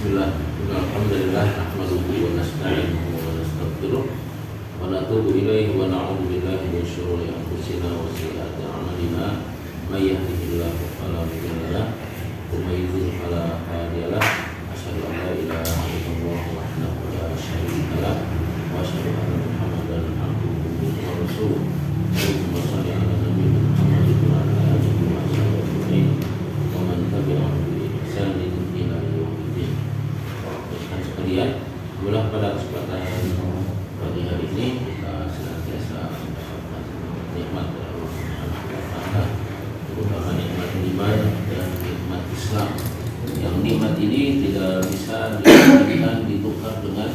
Bismillah, alhamdulillah, nahmaduhu wa nasta'inuhu wa nastaghfiruh wa natubu ilaihi wa na'udzu billahi min syururi anfusina wa sayyiati a'malina. May yahdihillahu fala mudilla lahu wa may yudlil fala hadiya lahu. Asyhadu an la ilaha illallah wahdahu la syarika lahu wa asyhadu anna Muhammadan abduhu wa rasuluh. Allahumma shalli ala nabiyyina Muhammadin wa ala alihi wa sahbihi wa man tabi'ahum bi ihsanin ila yaumil sekalian, alhamdulillah pada kesempatan pagi hari ini kita senantiasa mendapatkan nikmat dari Allah Subhanahu wa Ta'ala, terutama nikmat iman dan nikmat Islam. Yang nikmat ini tidak bisa diberikan ditukar dengan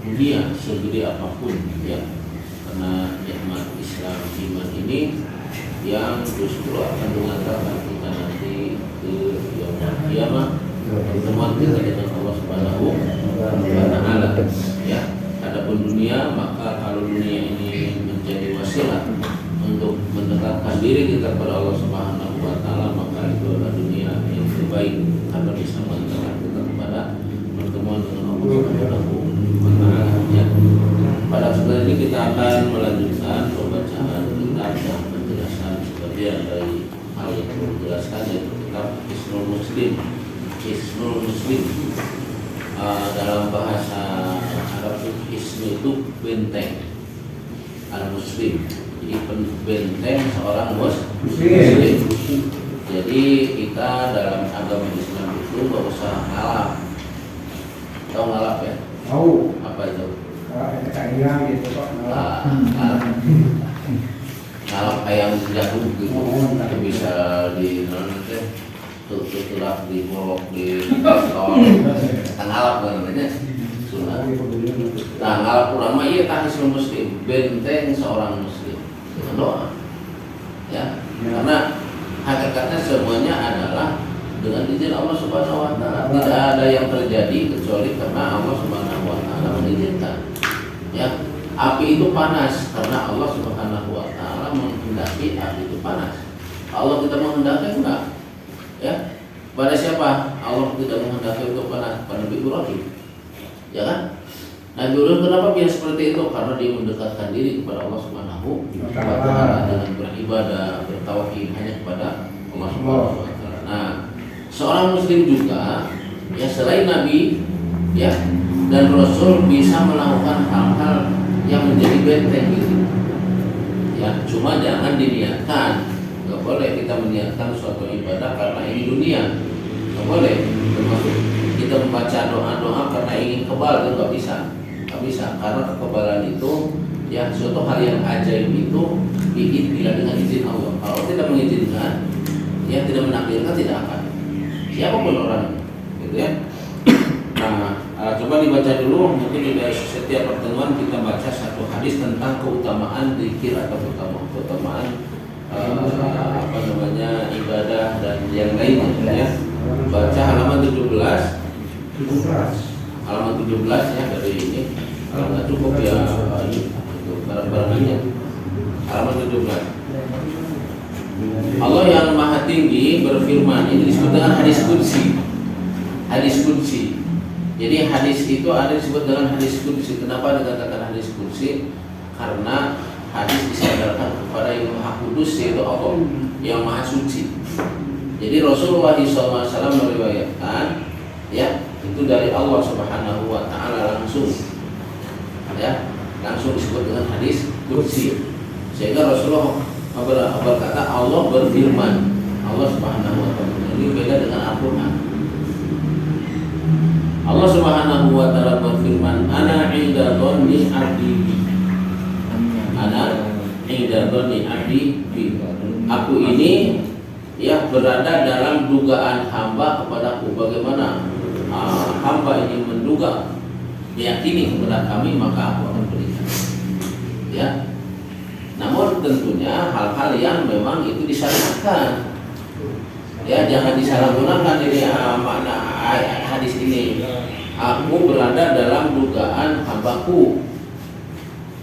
dunia segede apapun, ya. Karena nikmat Islam iman ini yang justru akan mengantarkan kita nanti ke yaumul qiyamah, pertemuan kita dengan Allah Subhanahu wa Ta'ala, ya. Adapun dunia, maka kalau dunia ini menjadi wasilah untuk mendekatkan diri kita kepada Allah Subhanahu wa Ta'ala, maka itu adalah dunia yang terbaik karena bisa mengantarkan kita kepada pertemuan dengan Allah Subhanahu wa Ta'ala, ya. Pada kesempatan ini kita akan melanjutkan pembacaan kitab dan penjelasan sebagian dari hal yang perlu dijelaskan, yaitu kitab Hisnul Muslim. Hisnul Muslim dalam bahasa Arab Hisn itu benteng al-Muslim, jadi benteng seorang Muslim. Jadi kita dalam agama Islam itu nggak usah ngalap. Tahu ngalap ya? Tahu. Apa itu? Ayam gitu kok. Ngalap ayam jatuh gitu. Itu bisa di tulak di bolok di tol ngalap namanya sunat. Nah, ngalap ulama iya tahisul muslim, benteng seorang muslim dengan doa, ya. Karena hakikatnya semuanya adalah dengan izin Allah Subhanahu wa Ta'ala. Tidak ada yang terjadi kecuali karena Allah Subhanahu wa Ta'ala mengizinkan, ya. Api itu panas karena Allah Subhanahu wa Ta'ala menghendaki api itu panas. Allah tidak menghendaki, enggak, ya. Pada siapa Allah tidak menghendaki untuk panas? Pada Nabi Ibrahim, ya kan? Nabi Ibrahim kenapa dia seperti itu? Karena dia mendekatkan diri kepada Allah Subhanahu wa Ta'ala dengan beribadah, bertauhid hanya kepada Allah Subhanahu wa Ta'ala. Nah, seorang muslim juga, ya, selain Nabi, ya, dan Rasul bisa melakukan hal-hal yang menjadi benteng gitu, ya. Cuma jangan diniatkan. Gak boleh kita meniatkan suatu ibadah karena ini dunia. Gak boleh. Termasuk kita membaca doa-doa karena ingin kebal, itu gak bisa. Gak bisa. Karena kekebalan itu, ya, suatu hal yang ajaib itu tidak dengan izin Allah. Kalau tidak mengizinkan, ya, tidak menakdirkan, tidak akan. Siapapun orang, gitu, ya. Nah, coba dibaca dulu. Mungkin di setiap pertemuan kita baca satu hadis tentang keutamaan zikir atau keutamaan ibadah dan yang lainnya, ya. Baca halaman 17 halaman 17, ya, dari ini. Kalau nggak cukup, ya, itu barang-barangnya. Halaman 17. Allah yang maha tinggi berfirman, ini disebut dengan hadis qudsi. Hadis qudsi. Jadi hadis itu ada disebut dengan hadis qudsi. Kenapa dikatakan hadis qudsi? Karena hadis disandarkan kepada yang maha kudus, yaitu Allah yang maha suci. Jadi Rasulullah SAW meriwayatkan, ya, itu dari Allah Subhanahu wa Ta'ala langsung, ya, langsung disebut dengan hadis qudsi. Sehingga Rasulullah berkata Allah berfirman, Allah Subhanahu wa Ta'ala. Ini beda dengan Al-Quran. Allah Subhanahu wa Ta'ala berfirman, ana 'inda dhanni 'abdi bi. Ana 'inda dhanni 'abdi bi. Aku ini, ya, berada dalam dugaan hamba kepadaku. Bagaimana hamba ini menduga, meyakini kepada kami, maka aku akan berikan, ya. Namun tentunya hal-hal yang memang itu disyariatkan, ya, jangan disalahgunakan ini makna hadis ini. Aku berada dalam dugaan hambaku.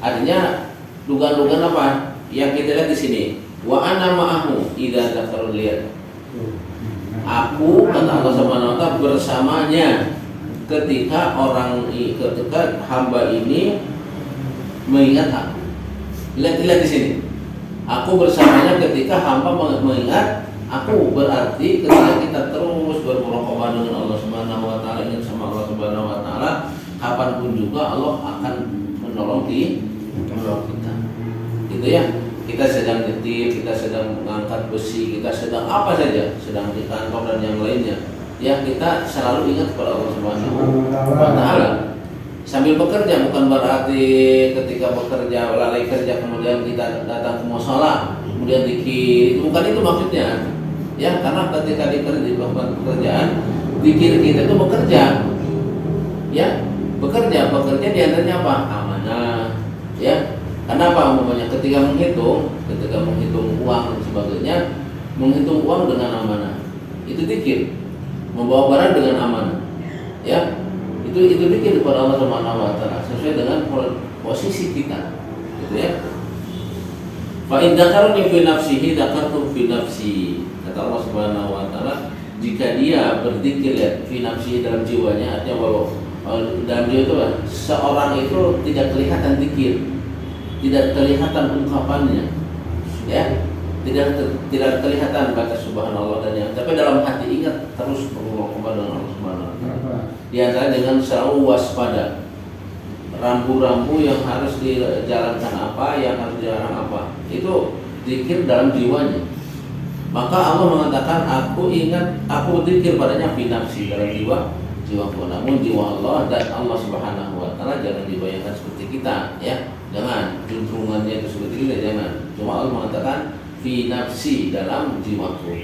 Artinya dugaan-dugaan apa? Yang kita lihat di sini. Wa ana ma'ahu idza dzakarul liyad. Aku, kata Allah Subhanahu wa Ta'ala, bersamanya ketika hamba ini mengingat aku. Lihat di sini. Aku bersamanya ketika hamba mengingat aku, berarti ketika kita terus bermuraqabah dengan Allah Subhanahu wa taala, ingat sama Allah Subhanahu wa taala, kapanpun juga Allah akan menolong kita. Gitu ya. Kita sedang nyetir, kita sedang mengangkat besi, kita sedang apa saja, sedang di kantor dan yang lainnya. Ya, kita selalu ingat kepada Allah Subhanahu wa taala. Sambil bekerja, bukan berarti ketika bekerja lalai kerja kemudian kita datang ke mushola kemudian zikir, bukan itu maksudnya. Ya, karena ketika di pekerjaan zikir kita itu bekerja. Ya, bekerja di antaranya apa? Amanah. Ya. Kenapa umpamanya ketika menghitung uang dan sebagainya, menghitung uang dengan amanah. Itu zikir. Membawa barang dengan amanah. Ya. Itu zikir kepada Allah Subhanahu wa taala sesuai dengan posisi kita. Gitu ya. Fa in dzakarni fi nafsihi dzakartu fi nafsi. Kata Allah Subhanahu wa taala, jika dia berzikir ya fi nafsihi dalam jiwanya, artinya bahwa dalam jiwa itu seorang itu tidak kelihatan zikir, tidak kelihatan ungkapannya. Ya. Tidak kelihatan baca subhanallah dan yang, tapi dalam hati ingat terus bermuraqabah dengan Allah Subhanahu wa taala. Di antara dengan selalu waspada. Rambu-rambu yang harus dijalankan apa, yang harus dilarang apa. Itu zikir dalam jiwanya. Maka Allah mengatakan, aku ingat, aku zikir padanya fi nafsi, dalam jiwaku. Namun jiwa Allah dan Allah Subhanahu wa taala jangan dibayangkan seperti kita, ya. Jangan juntrungannya itu seperti kita, jangan. Cuma Allah mengatakan fi nafsi, dalam jiwaku.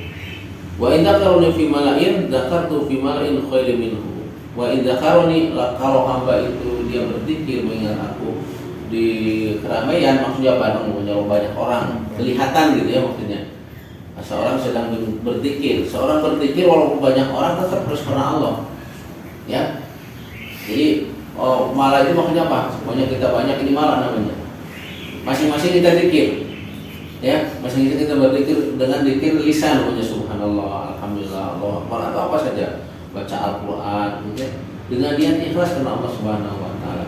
Wa in dzakaruni fi mala'in dzakartu fi mala'in khairin minhu. Wa in dzakaruni, kalau hamba itu dia berzikir mengingat aku di keramaian, maksudnya apa? Banyak orang kelihatan gitu ya maksudnya. Seorang sedang berzikir, seorang berzikir walaupun banyak orang tetap harus karena Allah. Ya. Jadi malah itu maksudnya apa? Semuanya kita banyak, ini malah namanya. Masing-masing kita zikir. Ya, masing-masing kita berzikir dengan zikir lisan, namanya subhanallah, alhamdulillah, Allah akbar, atau apa saja, baca Al-Qur'an gitu ya. Dengan niat ikhlas karena Allah Subhanahu wa taala.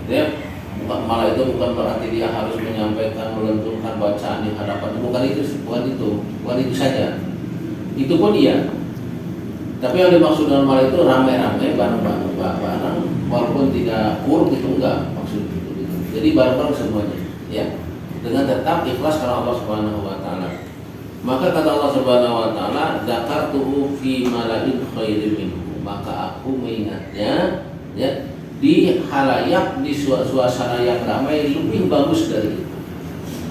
Gitu ya. Malah itu bukan berarti dia harus menyampaikan, melenturkan bacaan di hadapan, bukan itu saja. Itu pun iya. Tapi yang dimaksud dengan malah itu ramai-ramai, bareng-bareng, walaupun tidak kur itu enggak maksud itu. Jadi bareng-bareng semuanya, ya. Dengan tetap ikhlas karena Allah Subhanahu wa taala. Maka kata Allah Subhanahu wa taala, dzakartuhu fi mala'in khairin minhu. Maka aku mengingatnya ya di halayak, di suasana yang ramai lebih bagus dari itu.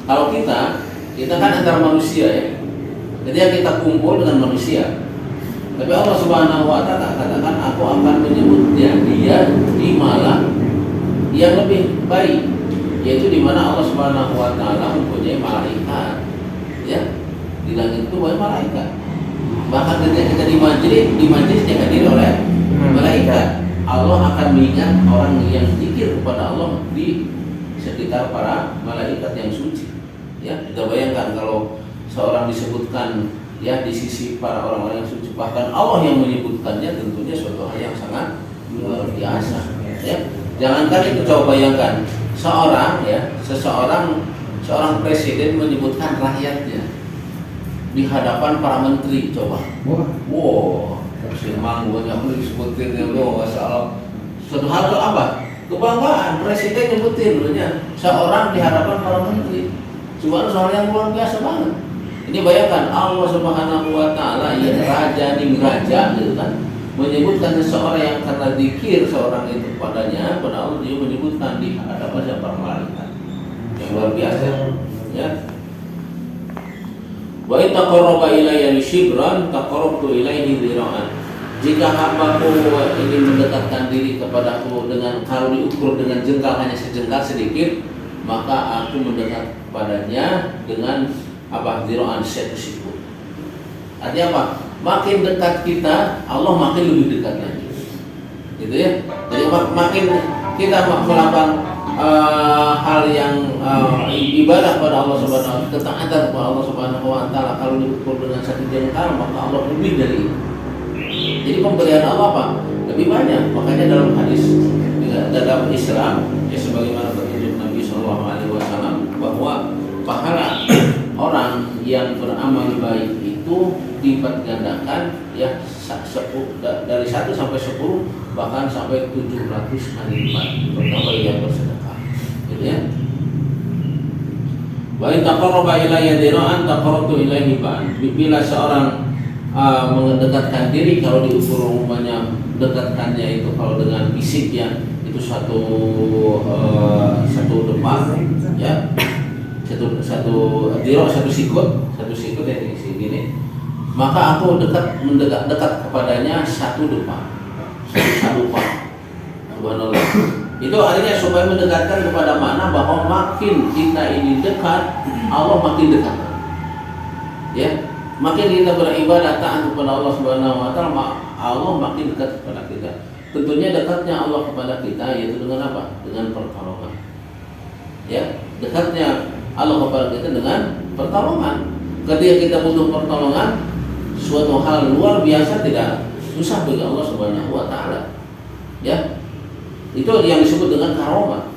Kalau kita kan antara manusia ya. Ketika kita kumpul dengan manusia. Tapi Allah Subhanahu wa taala katakan, aku akan menyebutnya dia di malam yang lebih baik, yaitu di mana Allah Subhanahu wa taala mempunyai malaikat. Ya. Di langit itu banyak malaikat. Bahkan ketika kita di majlis dihadiri oleh malaikat. Allah akan mengingat orang yang zikir kepada Allah di sekitar para malaikat yang suci. Ya, kita bayangkan kalau seorang disebutkan ya di sisi para orang-orang yang suci, bahkan Allah yang menyebutkannya, tentunya suatu hal yang sangat luar biasa. Ya, jangankan itu, coba bayangkan seorang presiden menyebutkan rakyatnya di hadapan para menteri, coba. Wow, memang banyak disebutin loh, masalah. Suatu hal itu apa? Kebanggaan presiden nyebutin dulunya seorang di hadapan para menteri. Cuma soal yang luar biasa banget. Ini bayangkan Allah Subhanahu wa taala, ya raja ning raja gitu kan, menyebutkan seseorang yang karena zikir seorang itu padanya, pada Allah dia menyebutkan di hadapan para malaikat. Yang luar biasa, ya. Wa in taqarraba ilayya shibran taqarrabtu ilayhi dhira'an. Jika hambaku ingin mendekatkan diri kepadaku dengan, kalau diukur dengan jengkal, hanya sejengkal sedikit, maka aku mendekat padanya dengan apa? Dhira'an, satu siku. Artinya apa? Makin dekat kita, Allah makin lebih dekat lagi. Gitu ya. Jadi makin kita melakukan hal yang ibadah pada Allah Subhanahu wa taala, ketaatan kepada Allah Subhanahu wa taala, kalau diukur dengan satu jengkal, maka Allah lebih dari itu. Jadi pemberian Allah apa? Lebih banyak. Makanya dalam hadis dalam Islam ya sebagaimana petunjuk Nabi SAW bahwa pahala orang yang beramal baik itu dilipat gandakan ya dari 1 sampai 10 bahkan sampai 700 kali lipat pertama yang bersedekah. Gitu ya. Wa in taqarraba ilayya dira'an taqarrabtu ilaihi ba'an. Bila seorang mendekatkan diri, kalau diukur umumnya dekatkannya itu kalau dengan fisik ya itu satu depak ya satu diro satu sikut ya di sini, maka aku mendekat kepadanya satu depak satu pak. Subhanallah. Itu artinya supaya mendekatkan kepada makna bahwa makin kita ini dekat Allah makin dekat ya. Makin kita beribadah taat kepada Allah Subhanahu wa taala, Allah makin dekat kepada kita. Tentunya dekatnya Allah kepada kita yaitu dengan apa? Dengan pertolongan. Ya, dekatnya Allah kepada kita dengan pertolongan. Ketika kita butuh pertolongan, suatu hal luar biasa tidak susah bagi Allah Subhanahu wa taala. Ya. Itu yang disebut dengan karomah.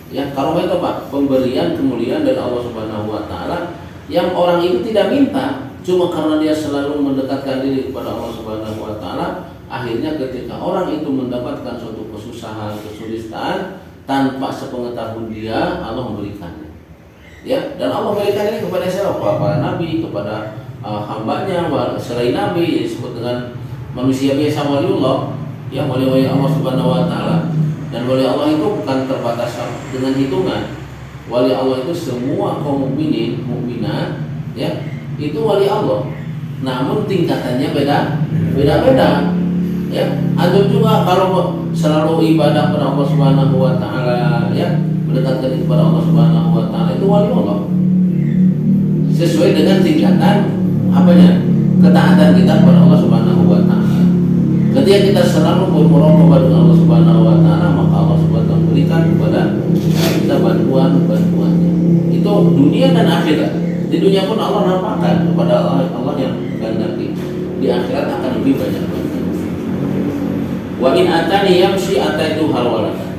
Ya, karomah itu apa? Pemberian kemuliaan dari Allah Subhanahu wa taala yang orang itu tidak minta. Cuma karena dia selalu mendekatkan diri kepada Allah Subhanahu wa taala, akhirnya ketika orang itu mendapatkan suatu kesusahan, kesulitan tanpa sepengetahuan dia, Allah memberikannya. Ya, dan Allah memberikan ini kepada siapa? Para nabi, kepada hambanya, selain nabi disebut dengan manusia biasa waliullah, ya wali-wali Allah Subhanahu wa taala. Dan wali Allah itu bukan terbatas dengan hitungan. Wali Allah itu semua kaum mukminin, mukminat, ya itu wali Allah, namun tingkatannya beda-beda. Ya, ada juga kalau selalu ibadah kepada Allah Subhanahu wa taala, ya, mendekatkan kepada Allah Subhanahu wa taala itu wali Allah. Sesuai dengan tingkatan apanya? Ketaatan kita kepada Allah Subhanahu wa taala. Ketika kita selalu bermuraqabah dengan Allah Subhanahu wa taala, maka Allah Subhanahu wa taala memberikan kepada kita bantuan-bantuannya. Itu dunia dan akhirat. Di dunia pun Allah nampakkan kepada Allah yang kehendaki. Di akhirat akan lebih banyak lagi. Wa in atani yamshi ataitu halwalatan.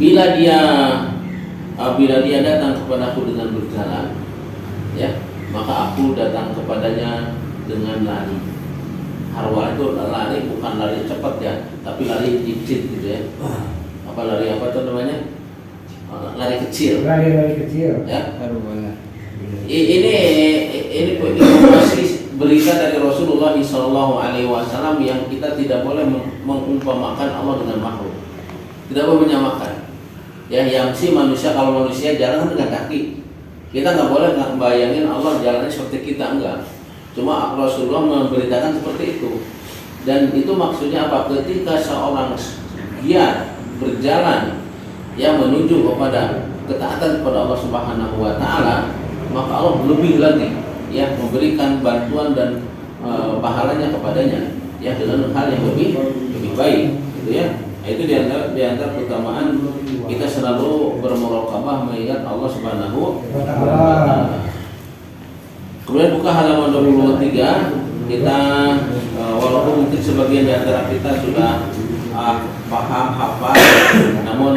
Bila dia datang kepadaku dengan berjalan, ya, maka aku datang kepadanya dengan lari. Harwal itu lari bukan lari cepat ya, tapi lari cicit gitu ya. Apa lari apa tuh namanya? Lari kecil. Lari kecil. Ya. Harwal. Ini informasi berita dari Rasulullah SAW yang kita tidak boleh mengumpamakan Allah dengan makhluk, tidak boleh menyamakan. Ya, yang si manusia kalau manusia jalan dengan kaki, kita nggak boleh bayangin Allah jalannya seperti kita, enggak. Cuma Rasulullah memberitakan seperti itu, dan itu maksudnya apa? Ketika seorang giat berjalan, ya menuju kepada ketaatan kepada Allah Subhanahu wa taala, maka Allah lebih lagi ya memberikan bantuan dan pahalanya kepadanya ya dengan hal yang lebih baik gitu ya. Nah, itu diantara keutamaan kita selalu bermuraqabah mengingat Allah Subhanahu wa taala. Kemudian buka halaman 23, kita walaupun mungkin sebagian diantara kita sudah paham, hafal, namun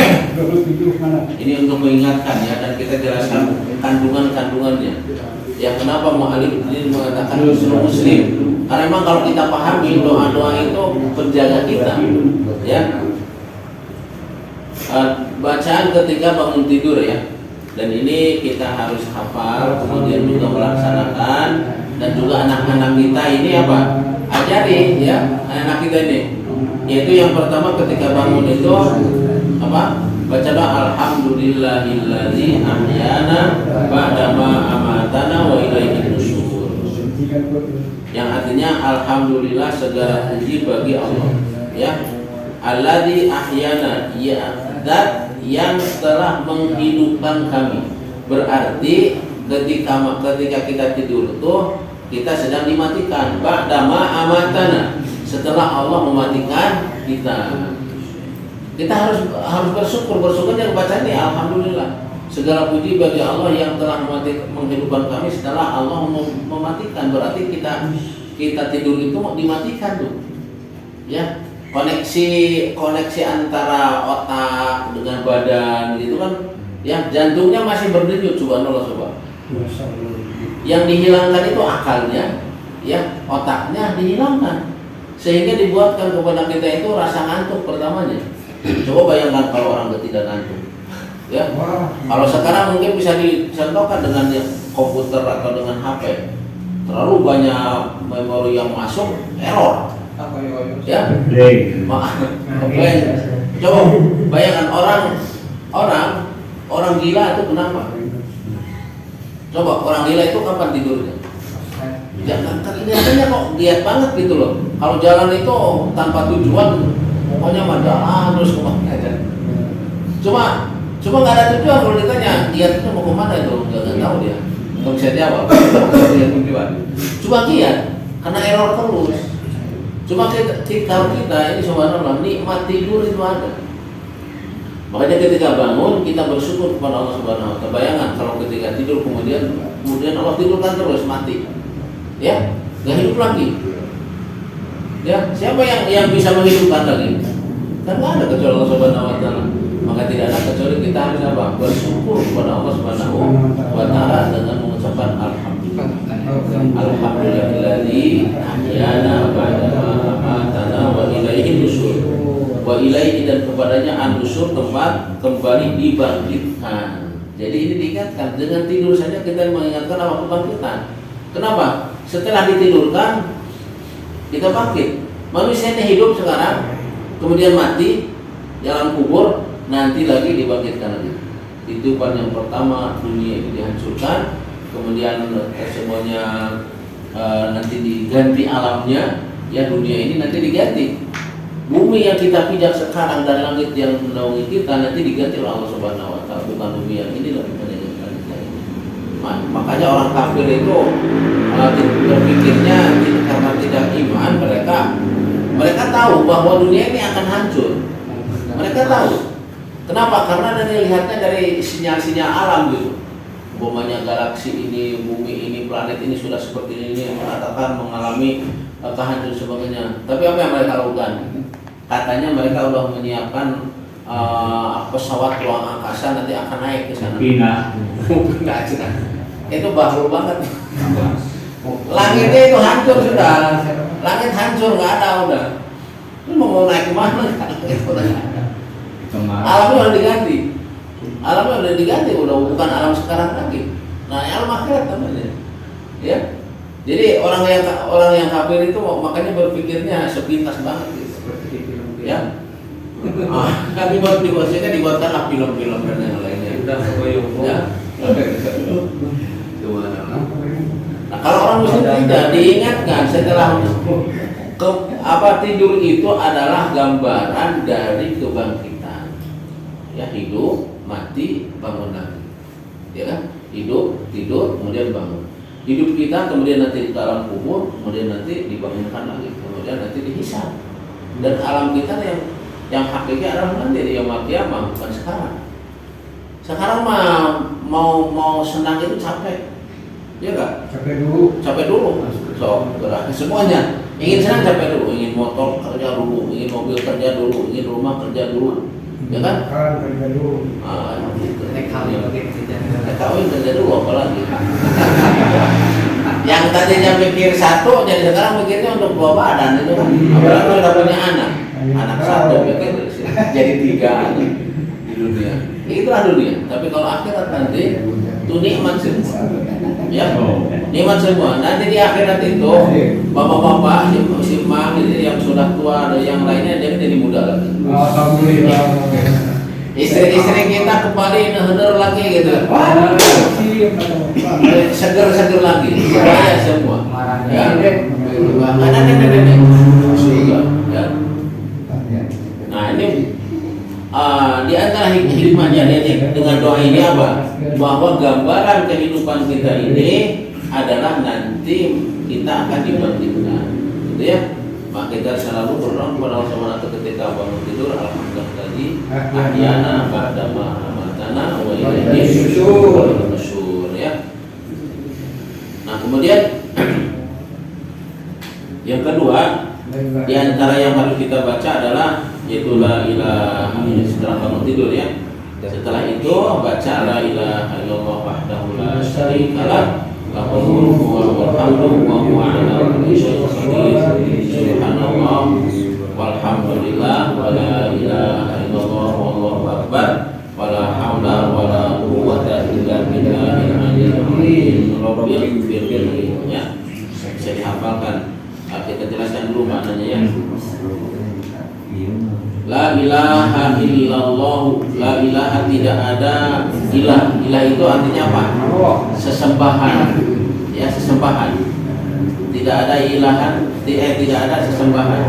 ini untuk mengingatkan ya, dan kita jelaskan kandungannya. Ya, kenapa mu'alif ini mengatakan seluruh muslim? Karena memang kalau kita pahami doa-doa itu penjaga kita, ya. Bacaan ketika bangun tidur ya, dan ini kita harus hafal, kemudian juga melaksanakan, dan juga anak-anak kita ini apa? Ajari ya anak kita ini. Yaitu yang pertama ketika bangun itu apa? Bacalah alhamdulillahilladzi ahyana ba'dama amatana wa ilaihi nusyur. Yang artinya alhamdulillah segala puji bagi Allah. Ya. Alladzi ahyana, ya zat yang telah menghidupkan kami. Berarti ketika kita tidur itu kita sedang dimatikan. Ba'dama amatana, setelah Allah mematikan kita. Kita harus bersyukur yang baca ini alhamdulillah. Segala puji bagi Allah yang telah menghidupkan kami setelah Allah mematikan. Berarti kita tidur itu dimatikan tuh. Ya, koneksi antara otak dengan badan gitu kan, ya jantungnya masih berdenyut, subhanallah coba. Yang dihilangkan itu akalnya, ya otaknya dihilangkan, sehingga dibuatkan kepada kita itu rasa ngantuk pertamanya. Coba bayangkan kalau orang tidak ngantuk, ya. Kalau sekarang mungkin bisa dicontohkan dengan komputer atau dengan HP, terlalu banyak memori yang masuk, error. Ya, coba bayangkan orang gila itu kenapa? Coba orang gila itu kapan tidurnya? Jangan kelihatannya kok giat banget gitu loh. Kalau jalan itu tanpa tujuan, pokoknya jalan terus kemana aja. Cuma nggak ada tujuan. Kalau ditanya giat itu mau kemana itu nggak tahu dia, nggak bisa jawab. Cuma giat karena error terus. Cuma kita ini subhanallah nikmat tidur itu ada. Makanya ketika bangun kita bersyukur kepada Allah Subhanahu wa taala. Bayangkan kalau ketika tidur kemudian Allah tidurkan terus mati. Ya, enggak hidup lagi. Ya, siapa yang bisa menghidupkan lagi? Kan enggak ada kecuali Allah Subhanahu wa taala. Maka tidak ada kecuali kita harus apa? Bersyukur kepada Allah Subhanahu wa taala dengan mengucapkan alhamdulillah. Alhamdulillahilladzi ahyana ba'da ma amatana wa ilaihi nusyur. Wa ilaihi dan kepadanya an-nusyur, tempat kembali dibangkitkan. Jadi ini diingatkan, dengan tidur saja kita mengingatkan apa kebangkitan. Kenapa? Setelah ditidurkan kita bangkit. Manusia ini hidup sekarang, kemudian mati dalam kubur, nanti lagi dibangkitkan lagi. Kehidupan yang pertama dunia ini dihancurkan, kemudian semuanya nanti diganti alamnya, ya dunia ini nanti diganti. Bumi yang kita pijak sekarang dan langit yang menaungi kita nanti diganti oleh Allah Subhanahu wa taala, bukan bumi yang ini lebih menyenangkan kita ini. Makanya orang kafir itu berpikirnya karena tidak iman, mereka tahu bahwa dunia ini akan hancur. Mereka tahu. Kenapa? Karena lihatnya dari sinyal-sinyal alam gitu. Umpamanya galaksi ini, bumi ini, planet ini sudah seperti ini, mengatakan mengalami kehancuran sebagainya. Tapi apa yang mereka lakukan? Katanya mereka sudah menyiapkan pesawat ruang angkasa nanti akan naik ke sana. Pindah aja. Itu baru banget. Langitnya itu hancur sudah. Langit hancur, nggak ada udah. Lu mau naik kemana? Alamnya udah diganti. Alamnya udah diganti, udah bukan alam sekarang lagi. Nah, alam akhirat namanya. Ya. Jadi orang yang kafir itu makanya berpikirnya sepintas banget gitu. Ya. Kan dibuatkanlah film-film dan yang lainnya. Ya. Nah, kalau orang muslim tidak diingatkan setelah tidur itu adalah gambaran dari kebangkitan. Ya, hidup, mati, bangun lagi. Ya kan? Hidup, tidur, kemudian bangun. Hidup kita kemudian nanti di dalam kubur, kemudian nanti dibangunkan lagi, kemudian nanti dihisab. Dan alam kita yang hakiki adalah nanti di yaumul qiyamah, bukan sekarang. Sekarang mah mau senang itu capek, ya enggak? Capek dulu. So, gerak semuanya. Ingin senang capek dulu, ingin motor kerja dulu, ingin mobil kerja dulu, ingin rumah kerja dulu, ya kan? Kerja dulu. Kawin kerja dulu apalagi. Yang tadinya mikir satu, jadi sekarang mikirnya untuk bawa badan itu kan. Apalagi udah punya anak satu mikir jadi 3 di dunia. Itulah dunia. Tapi kalau akhirat nanti itu nikmat semua. Ya, nikmat semua. Nanti di akhirat itu bapak-bapak, simah yang sudah tua dan yang lainnya jadi muda lagi. Alhamdulillah. Istri-istri kita kembali ngeheder lagi gitu. Seger-seger lagi. Saya semua. Ya. Nah, ini di antara hikmahnya dengan doa ini apa? Bahwa gambaran kehidupan kita ini adalah nanti kita akan dibangkitkan. Gitu ya. Maka kita selalu berdoa kepada Allah Subhanahu wa taala ketika bangun tidur, alhamdulillah tadi ahyana ba'da ma amatana wa ilaihi nusyur ya. Nah, kemudian yang kedua Di antara yang harus kita baca adalah yaitu la ilaha illallah setelah bangun tidur ya. Setelah itu baca la ilaha illallah wahdahu la syarikalah lahul mulku wa lahul hamdu wa huwa ala kulli syai'in qadir. Subhanallah walhamdulillah wa la ilaha illallah wallahu akbar wa la haula wa la quwwata illa billahil aliyyil azim. Rabbil firli ya. Bisa dihafalkan. Kita jelaskan dulu maknanya ya. La ilaha illallah, la ilaha tidak ada ilah. Ilah itu artinya apa? Sesembahan. Ya, sesembahan. Tidak ada ilahan, tidak ada sesembahan.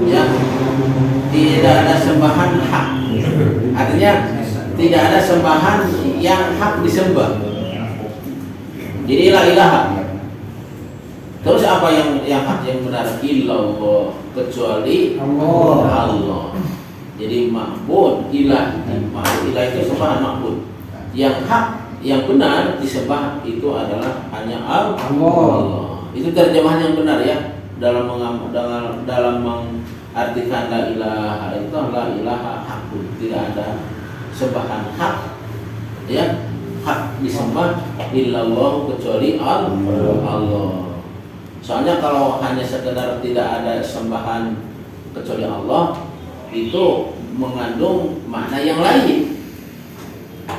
Ya. Tidak ada sembahan hak. Artinya tidak ada sembahan yang hak disembah. Jadi la ilaha. Terus apa yang hak yang benar? Illallah, kecuali Allah. Jadi ma'bud, ilah itu sembahan ma'bud. Yang hak, yang benar disembah itu adalah hanya Allah. Itu terjemahan yang benar ya dalam mengartikan la ilaha itu la ilaha hakun. Tidak ada sembahan hak ya, hak disembah illallah kecuali Allah. Soalnya kalau hanya sekedar tidak ada sembahan kecuali Allah itu mengandung makna yang lain.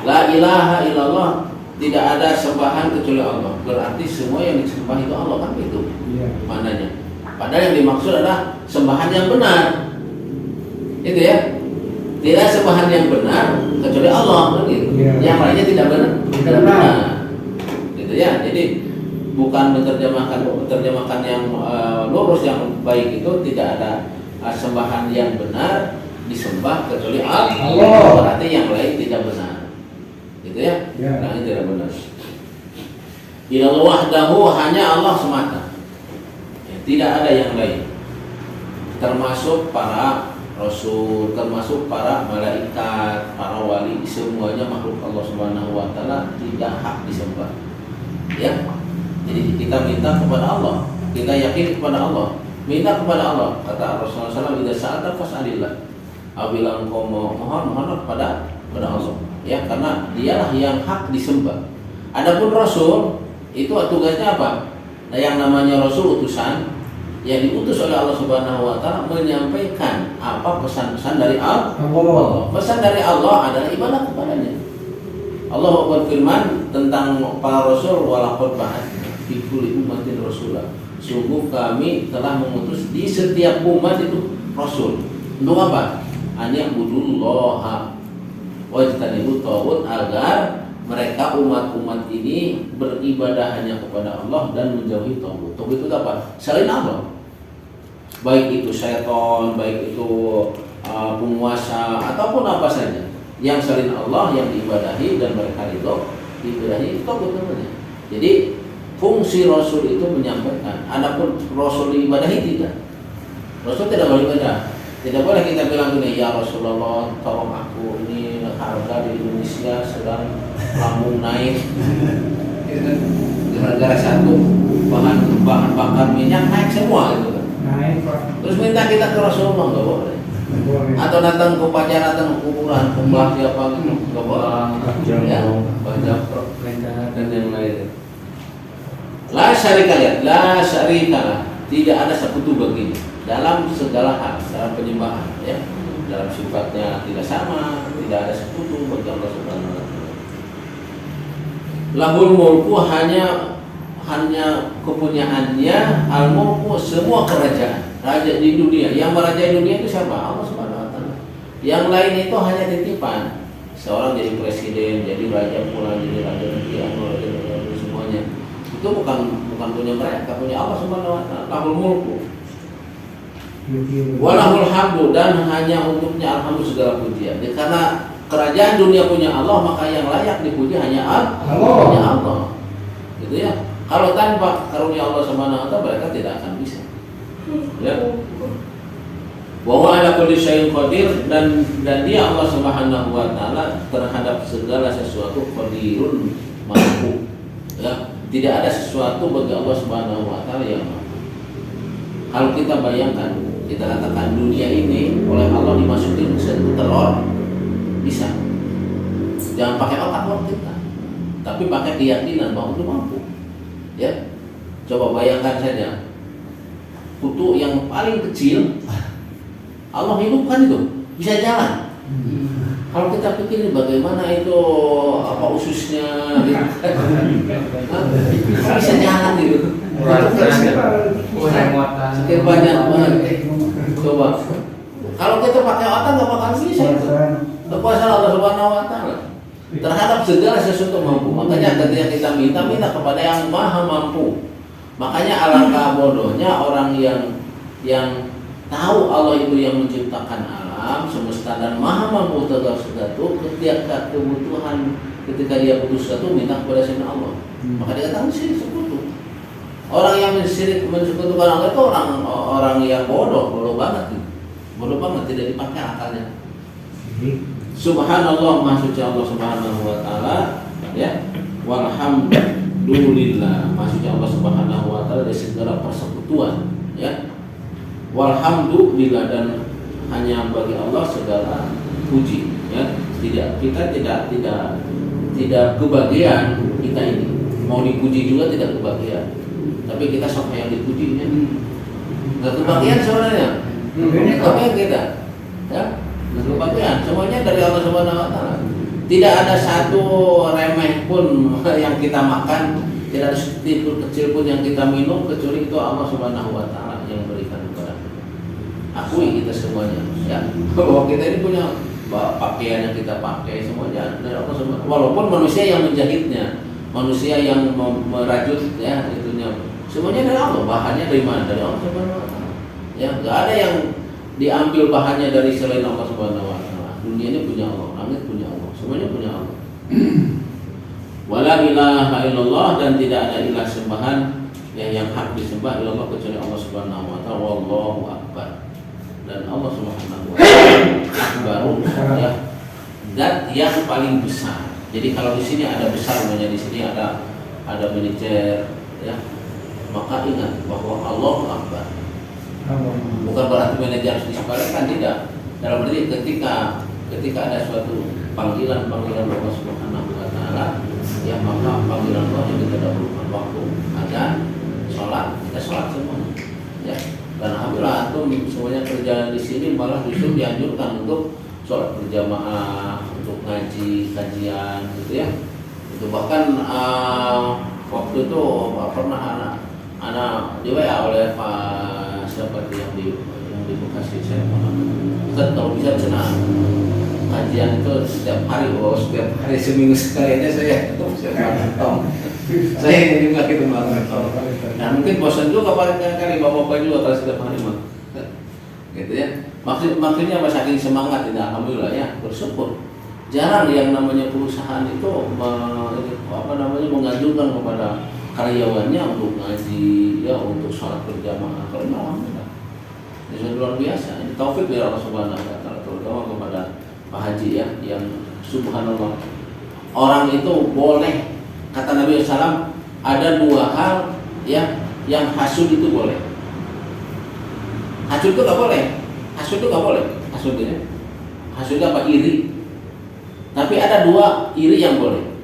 La ilaha illallah tidak ada sembahan kecuali Allah. Berarti semua yang disembah itu Allah kan itu maknanya. Padahal yang dimaksud adalah sembahan yang benar. Itu ya. Tidak sembahan yang benar kecuali Allah kan gitu. Yang lainnya tidak benar. Gitu ya. Jadi bukan menerjemahkan yang lurus yang baik itu tidak ada sembahan yang benar disembah kecuali Allah. Berarti yang lain tidak benar. Gitu ya? Nah, ini tidak benar. Illallah wahdahu hanya Allah semata. Ya, tidak ada yang lain. Termasuk para rasul, termasuk para malaikat, para wali, semuanya makhluk Allah Subhanahu wa taala tidak hak disembah. Ya. Jadi kita minta kepada Allah, kita yakin kepada Allah, minta kepada Allah. Kata Rasulullah SAW, "Idza sa'alta fas'alillah." Apabila engkau mohon kepada Allah. Ya, karena dialah yang hak disembah. Adapun Rasul itu tugasnya apa? Nah, yang namanya Rasul utusan yang diutus oleh Allah Subhanahu wa taala menyampaikan apa pesan-pesan dari Allah. Pesan dari Allah adalah ibadah kepadanya. Allah berfirman tentang para rasul, walaqad ba'atsna fi kulli ummatin rasulah. Sungguh kami telah mengutus di setiap umat itu rasul. Untuk apa? An ya'budullaha wajtanibut taghut, agar mereka umat-umat ini beribadah hanya kepada Allah dan menjauhi taghut. Taghut itu apa? Selain Allah. Baik itu syaitan, baik itu penguasa ataupun apa saja yang selain Allah yang diibadahi dan mereka diibadahi, itu taghut namanya. Jadi fungsi Rasul itu menyampaikan. Adapun Rasul diibadahi tidak. Rasul tidak boleh ibadah. Tidak boleh kita bilang gini, ya Rasulullah tolong aku, ini harga di Indonesia sedang lambung naik. Gara-gara satu bahan bakar minyak naik semua gitu kan. Naik Pak. Terus minta kita ke Rasulullah nggak boleh. Atau datang ke upacara, datang ke kuburan, kembali siapa gitu nggak boleh. Ya, banyak dan yang lain. La syarika lah, tidak ada sekutu baginya dalam segala hal, dalam penyembahan, ya, dalam sifatnya tidak sama, tidak ada sekutu bagi Allah Subhanahu wa taala. Lahul mulku hanya kepunyaannya, al mulku semua kerajaan, raja di dunia. Yang merajai dunia itu siapa? Allah Subhanahu wa taala. Yang lain itu hanya titipan. Seorang jadi presiden, jadi raja pula, jadi raja negeri, semuanya. Itu bukan punya mereka, punya Allah Subhanahu wa taala. Lahul mulku walahul hamdu, dan hanya untuknya alhamdulillah segala pujian. Jadi karena kerajaan dunia punya Allah, maka yang layak dipuji hanya Allah. Gitu ya. Kalau tanpa karunia Allah Subhanahu wa taala, mereka tidak akan bisa. Ya. Wa huwa ala kulli syai'in qadir, dan dia Allah Subhanahu wa taala terhadap segala sesuatu qadirun, mampu. Ya. Tidak ada sesuatu bagi Allah Subhanahu wa taala yang mampu. Kalau kita bayangkan Kita katakan dunia ini oleh Allah dimasukin satu telur, bisa. Jangan pakai otak kita, tapi pakai keyakinan bahwa itu mampu. Ya, coba bayangkan saja, kutu yang paling kecil Allah hidupkan itu bisa jalan. Kalau kita pikir bagaimana itu apa ususnya, gitu. Bisa jalan gitu. Sekian banyak banget. Coba, kalau kita pakai otak nggak bakal bisa itu. Kekuasaan Allah Subhanahu Wa Taala terhadap segala sesuatu mampu. Makanya ketika kita minta kepada yang maha mampu. Makanya alangkah bodohnya orang yang tahu Allah itu yang menciptakan alam semesta dan maha mampu terhadap sesuatu, ketika kebutuhan ketika dia butuh sesuatu minta kepada selain Allah. Maka dia katakan syirik sekutu. Orang yang mensekutukan Allah itu orang yang bodoh banget, tidak dipakai akalnya. Subhanallah, maha suci Allah Subhanahu Wa Taala, ya. Walhamdulillah, maha suci Allah Subhanahu Wa Taala dari segala persekutuan, ya. Walhamdulillah, dan hanya bagi Allah segala puji, ya. Kita tidak kebagian kita ini. Mau dipuji juga tidak kebagian. Tapi kita sampai yang dipujinya. Enggak kebagian sebenarnya. Kebagian kita. Ya. Kebagian semuanya dari Allah Subhanahu Wa Taala. Tidak ada satu remeh pun yang kita makan, tidak ada sedikit kecil pun yang kita minum kecuali itu Allah Subhanahu Wa Taala yang berikan kepada kita. Akui kita semuanya, ya. Bahwa kita ini punya pakaian yang kita pakai semuanya dari Allah Subhanahu. Walaupun manusia yang menjahitnya, manusia yang merajut, ya, itunya semuanya dari Allah. Bahannya dari mana? Dari Allah Subhanahu Wa Taala. Ya, nggak ada yang diambil bahannya dari selain Allah Subhanahu Wa Taala. Dunia ini punya Allah, langit punya Allah, semuanya punya Allah. Wala ilaha illallah, dan tidak ada ilah sembahan yang hak disembah illallah kecuali Allah Subhanahu Wa Taala. Wallahu akbar. Dan Allah Subhanahu Wa Taala akbar, ya, zat yang paling besar. Jadi kalau di sini ada besar, namanya di sini ada militer, ya. Maka ingat bahwa Allah akbar. Bukan berarti manajer harus disepelekan, tidak. Dalam arti ketika ada suatu panggilan Allah Subhanahu Wa Taala, ya, maka panggilan Allah yang kita dahulukan waktu ada sholat, kita sholat semuanya, ya. Dan alhamdulillah antum semuanya kerja di sini malah justru dianjurkan untuk sholat berjamaah, untuk ngaji, kajian, gitu ya. Itu bahkan waktu itu pernah anak di WA oleh Pak siapa yang di Bekasi, saya Ustaz kalau bisa senang kajian itu setiap hari seminggu sekali aja saya potong. Saya juga gitu banget. Nah mungkin bosan juga kali bapak-bapak juga kalau setiap hari mah, gitu ya. Maksudnya apa, saking semangat ini alhamdulillah, ya, bersyukur. Jarang yang namanya perusahaan itu mengajukan kepada karyawannya untuk ngaji, ya, untuk sholat berjamaah. Kalau ini alhamdulillah, ini luar biasa. Ini taufik dari Allah Subhanahu Wa Taala, terutama kepada Pak Haji, ya, yang subhanallah. Orang itu boleh, kata Nabi SAW, ada dua hal, ya, yang hasud itu boleh. Hasud itu nggak boleh. Hasud itu nggak boleh. Hasudnya apa? Iri. Tapi ada dua iri yang boleh,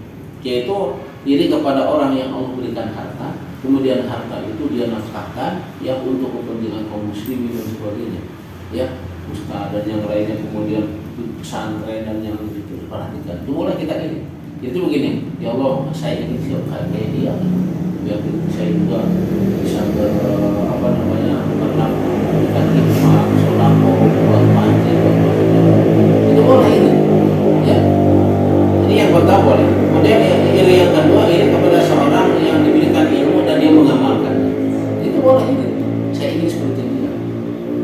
yaitu iri kepada orang yang Allah berikan harta, kemudian harta itu dia nafkahkan, ya, untuk kepentingan kaum muslimin dan sebagainya, ya, ustaz dan yang lainnya, kemudian pesantren dan yang itu diperhatikan. Itu boleh kita iri. Itu begini, ya Allah, saya ingin siapa kayak dia, biar saya juga bisa berlaku dengan hikmah, sholako, buat mati, itu boleh ini, ya. Ini yang pertama boleh. Kemudian iri yang kedua, iri kepada seorang yang diberikan ilmu dan dia mengamalkannya. Itu boleh ini. Saya ingin seperti dia.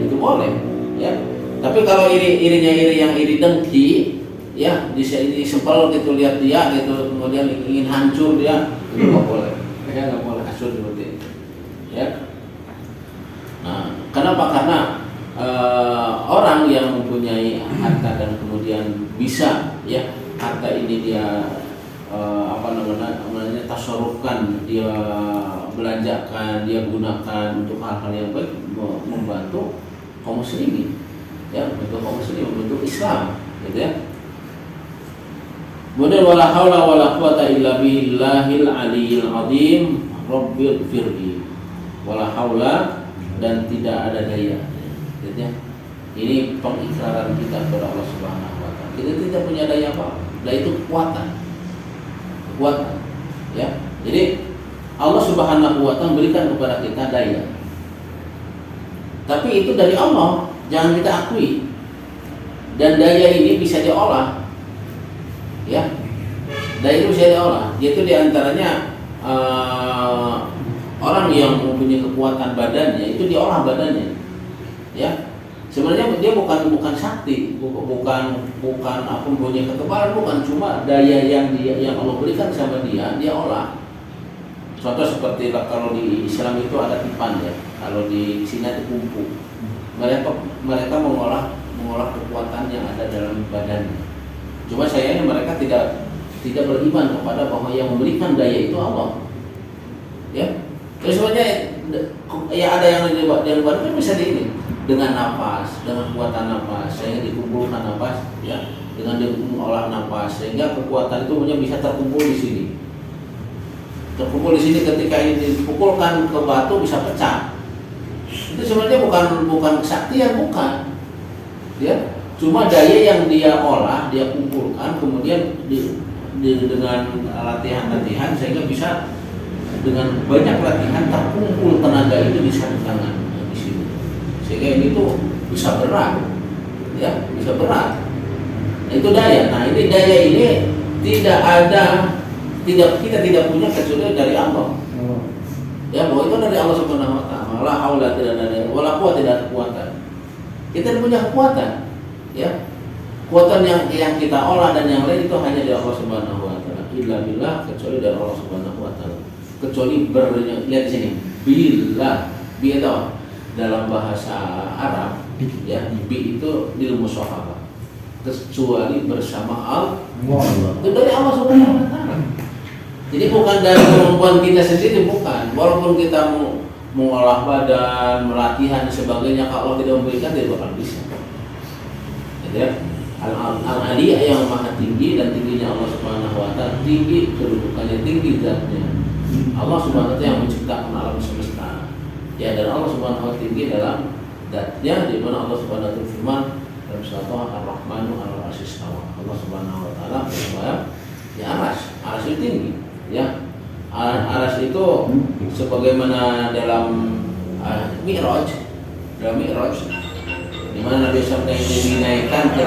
Itu boleh, ya. Tapi kalau irinya yang iri dengki, ya, disepel gitu, lihat dia gitu, kemudian ingin hancur dia, itu nggak boleh. Ya, nggak boleh hasud seperti itu, ya. Nah, kenapa? Karena orang yang mempunyai harta dan kemudian bisa, ya, harta ini dia tasarrufkan, dia belanjakan, dia gunakan untuk hal-hal yang baik, membantu kaum muslimin, ya, membentuk kaum muslimin, membentuk Islam, gitu ya. Kemudian wala haula wala quwata illa billahil aliyil azim rabbil firli. Wala haula, dan tidak ada daya, gitu ya. Ini pengikraran kita kepada Allah Subhanahu wa taala. Kita tidak punya daya apa? Daya itu kekuatan, ya. Jadi Allah Subhanahu wa taala berikan kepada kita daya. Tapi itu dari Allah, jangan kita akui. Dan daya ini bisa diolah, ya. Daya itu bisa diolah. Yaitu diantaranya orang yang mempunyai kekuatan badannya itu diolah badannya, ya. Sebenarnya dia bukan sakti, bukan apa punya kekebalan, bukan, cuma daya yang Allah berikan sama dia olah. Contoh seperti kalau di Islam itu ada tipan, ya. Kalau di Cina itu kumpu. Mereka mengolah kekuatan yang ada dalam badannya. Cuma sayangnya mereka tidak beriman kepada bahwa yang memberikan daya itu Allah. Ya. Terus sebenarnya ya ada yang dibuat bisa ini dengan nafas, dengan kekuatan nafas, sehingga dikumpulkan nafas, ya, dengan mengolah nafas sehingga kekuatan itu bisa terkumpul di sini. Terkumpul di sini, ketika ini dipukulkan ke batu bisa pecah. Itu sebenarnya bukan kesaktian, bukan. Ya, cuma daya yang dia olah, dia kumpulkan, kemudian dengan latihan sehingga bisa dengan banyak latihan terkumpul tenaga itu di satu tangan di sini. Sehingga ini tuh bisa berat, ya, bisa berat. Nah, itu daya. Nah, ini daya ini kita tidak punya kecuali dari Allah. Ya, bahwa itu dari Allah Subhanahu wa taala. La haula, tidak ada daya, wala quwwata, tidak ada kekuatan. Kita tidak punya kekuatan, ya. Kekuatan yang kita olah dan yang lain itu hanya dari Allah Subhanahu wa taala. Illa billah, kecuali dari Allah Subhanahu wa taala. Kecuali lihat di sini, billah, bi itu dalam bahasa Arab, ya, bi itu ilmu sahabat. Kecuali bersama Allah. Itu dari Allah Subhanahu wa taala. Jadi bukan dari kemampuan kita sendiri, bukan. Walaupun kita mau mengolah badan, melatihan dan sebagainya, kalau Allah tidak memberikan, tidak bakal bisa. Jadi Al-Aliyah yang maha tinggi, dan tingginya Allah Subhanahu wa taala, tinggi kedudukannya, tinggi zatnya. Allah Subhanahu wa taala yang menciptakan alam semesta. Ya, dan Allah Subhanahu wa taala tinggi dalam zatnya, di mana Allah Subhanahu wa taala firman dalam surat Ar-Rahmanu 'alal 'arsy istawa. Allah Subhanahu wa taala bersemayam di arsy itu tinggi, ya. Arsy itu sebagaimana dalam Mi'raj, di mana Nabi SAW itu dinaikkan ke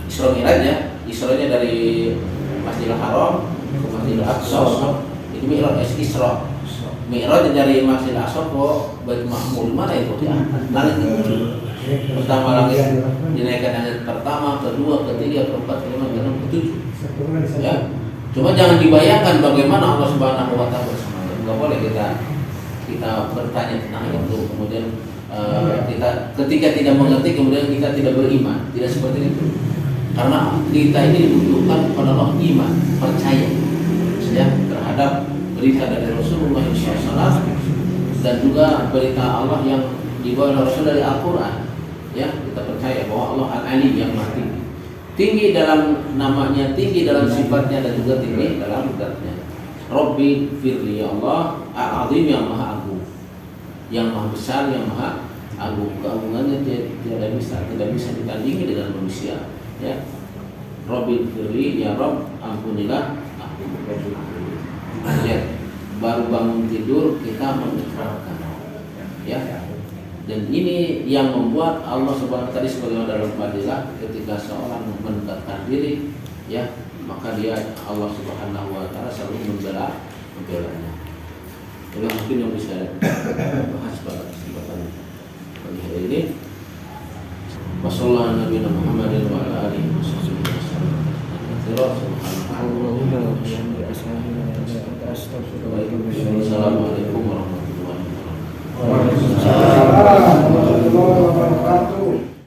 Isra Mi'raj, ya. Isra'nya dari Masjidil Haram ke Masjidil Aqsa. Itu Mi'raj, Isra. Mi'raj dari Masjidil Aqsa ke Baitul Ma'mur, mana itu? Ya, langit itu. Pertama langit dinaikkan langit pertama, kedua, ketiga, keempat, kelima, keenam, ketujuh. Ya. Cuma jangan dibayangkan bagaimana Allah Subhanahu wa taala bersama. Enggak boleh kita bertanya tentang itu, kemudian kita ketika tidak mengerti kemudian kita tidak beriman. Tidak seperti itu. Karena kita ini dibutuhkan kepada Allah iman, percaya, ya, terhadap berita dari Rasulullah SAW dan juga berita Allah yang dibawa oleh Rasul dari Al-Quran. Ya, kita percaya bahwa Allah Al-Ali yang maha tinggi. Tinggi dalam namanya, tinggi dalam sifatnya, dan juga tinggi dalam zatnya. Rabbi firli, ya Allah Al-Azim, yang maha agung, yang maha besar, yang maha agung. Keagungannya tidak bisa ditandingi dengan manusia, ya. Rabbi firli, ya Rabb ampunilah aku. Lihat, baru bangun tidur kita mengikrarkan, ya. Dan ini yang membuat Allah Subhanahu wa taala sebagaimana dalam Fadilah, ketika seorang mendekatkan diri, ya, maka dia Allah Subhanahu wa taala selalu membelanya. Ini mungkin yang bisa bahas pada kesempatan pagi hari ini. Wassallallahu Nabi Muhammadin wa ala alihi wasallam. Subhanallah wa bihamdihi, asyhadu an la ilaha illa anta, astaghfiruka wa atubu ilaik.